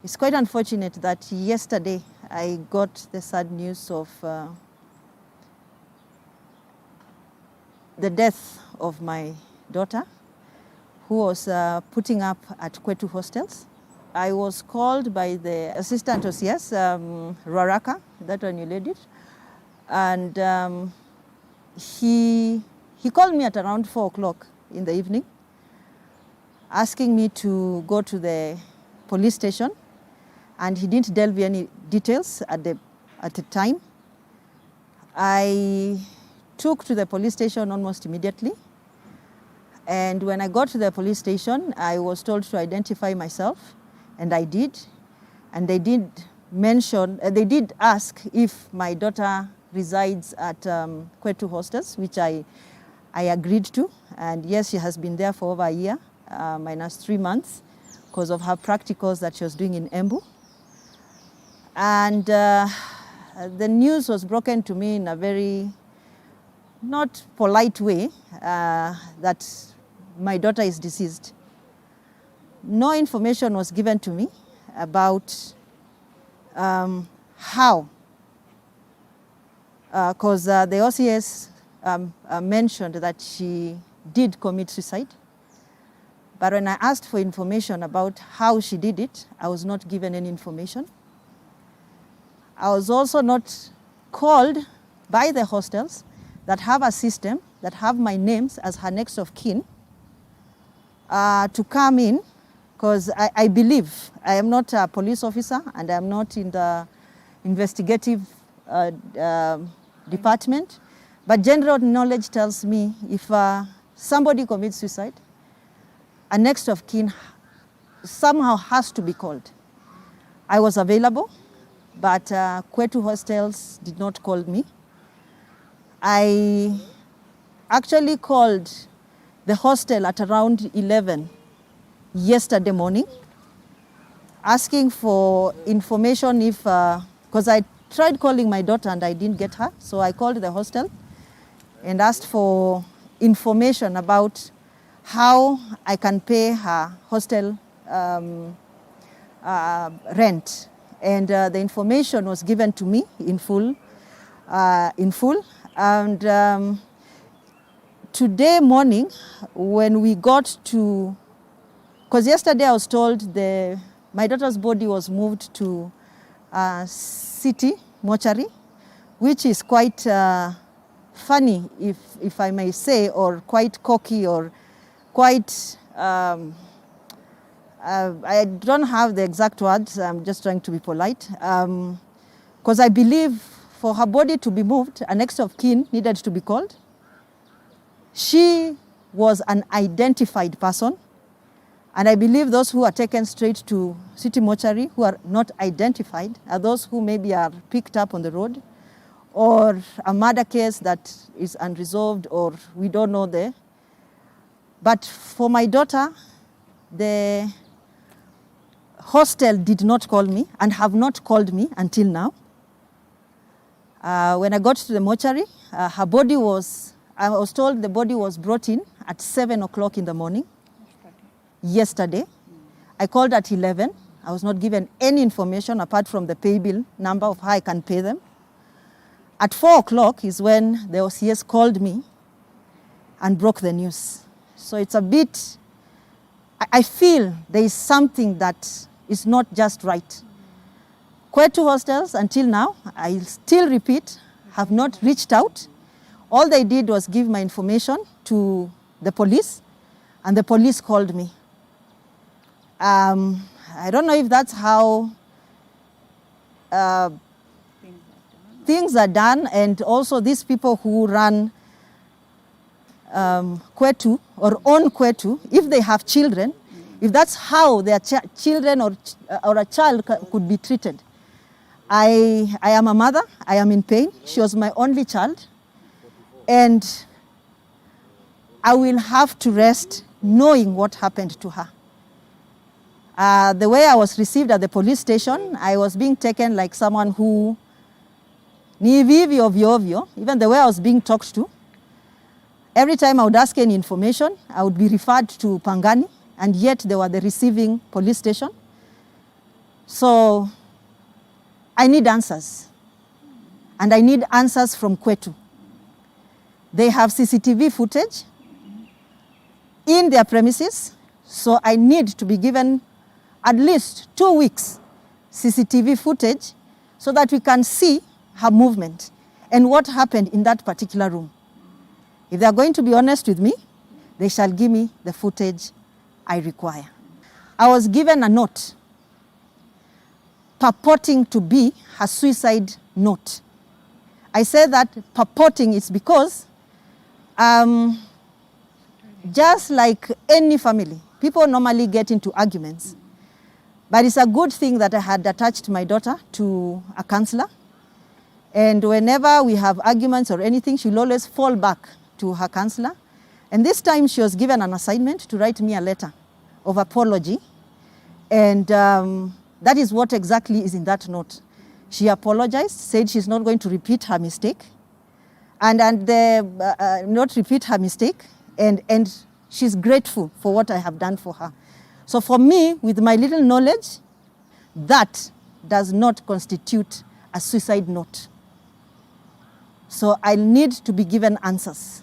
It's quite unfortunate that yesterday I got the sad news of the death of my daughter, who was putting up at Kwetu hostels. I was called by the assistant OCS, Ruaraka, that one you led it, and he called me at around 4 o'clock in the evening, asking me to go to the police station, and he didn't delve any details at the time. I took to the police station almost immediately, and when I got to the police station, I was told to identify myself, and I did. And they did mention, they did ask if my daughter resides at Kwetu hostels, which I agreed to. And yes, she has been there for over a year, minus 3 months, because of her practicals that she was doing in Embu. And the news was broken to me in a very not polite way, that my daughter is deceased. No information was given to me about how, because the OCS mentioned that she did commit suicide. But when I asked for information about how she did it, I was not given any information. I was also not called by the hostels that have a system, that have my names as her next of kin, to come in, because I believe I am not a police officer and I am not in the investigative department, but general knowledge tells me if somebody commits suicide, a next of kin somehow has to be called. I was available, but Kwetu hostels did not call me. I actually called the hostel at around 11 yesterday morning, asking for information if, because I tried calling my daughter and I didn't get her, so I called the hostel and asked for information about how I can pay her hostel rent. And the information was given to me in full. And today morning, when we got to, because yesterday I was told my daughter's body was moved to city mortuary, which is quite funny, if I may say, or quite cocky, or quite, I don't have the exact words, I'm just trying to be polite, because I believe for her body to be moved, a next of kin needed to be called. She was an identified person, and I believe those who are taken straight to city mortuary who are not identified are those who maybe are picked up on the road, or a murder case that is unresolved, or we don't know there. But for my daughter, the hostel did not call me and have not called me until now. When I got to the mortuary, her body was, I was told the body was brought in at 7 o'clock in the morning yesterday. I called at 11. I was not given any information apart from the pay bill number of how I can pay them. At 4 o'clock is when the OCS called me and broke the news. So it's a bit, I feel there is something that is not just right. Kwetu hostels, until now, I still repeat, have not reached out. All they did was give my information to the police, and the police called me. I don't know if that's how things are done, and also these people who run Kwetu or own Kwetu, if they have children, if that's how their children or a child could be treated. I am a mother, I am in pain. She was my only child, and I will have to rest knowing what happened to her. The way I was received at the police station, I was being taken like someone who, ni vivi ovyo ovyo, even the way I was being talked to. Every time I would ask any information, I would be referred to Pangani, and yet they were the receiving police station. So I need answers. And I need answers from Kwetu. They have CCTV footage in their premises, so I need to be given at least 2 weeks CCTV footage so that we can see her movement and what happened in that particular room. If they are going to be honest with me, they shall give me the footage I require. I was given a note purporting to be her suicide note. I say that purporting is because just like any family, people normally get into arguments. But it's a good thing that I had attached my daughter to a counselor. And whenever we have arguments or anything, she'll always fall back to her counselor. And this time she was given an assignment to write me a letter of apology. And that is what exactly is in that note. She apologized, said she's not going to repeat her mistake, not repeat her mistake, and she's grateful for what I have done for her. So for me, with my little knowledge, that does not constitute a suicide note. So I need to be given answers.